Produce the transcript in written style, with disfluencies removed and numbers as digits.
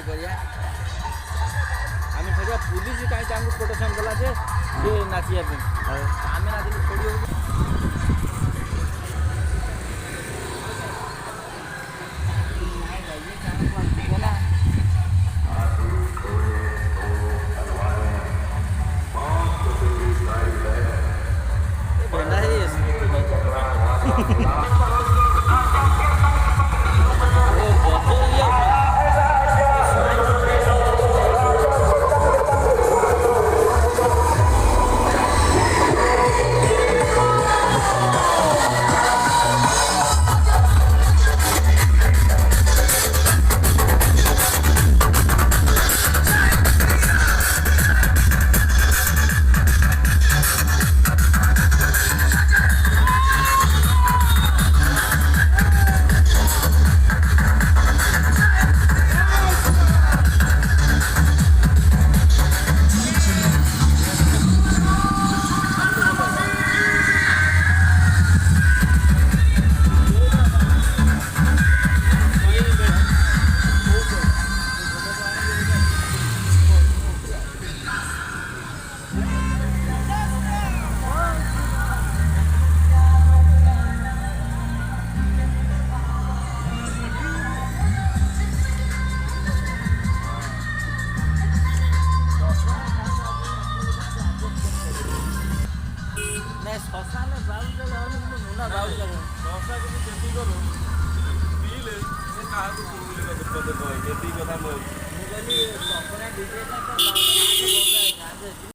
କରିବା ଆମେ ଛାଡ଼ିବା ପୁଲିସ କାହିଁକି ଆମକୁ ପ୍ରୋଟେକ୍ସନ୍ କଲା ଯେ ସେ ନାଚିବା ପାଇଁ ଆମେ ନାଚିଲେ ଛୋଡ଼ି ହେଉଛି। भेंडा है ଶଶାରେ ବାଉଲ ନୁନା ବାଉଲ ଶଶାକୁ ବି ଯେତିକି କରୁ ପିଇଲେ ସେ କାହାକୁ ଯେତିକି କଥା ମୁଁ କହିଲି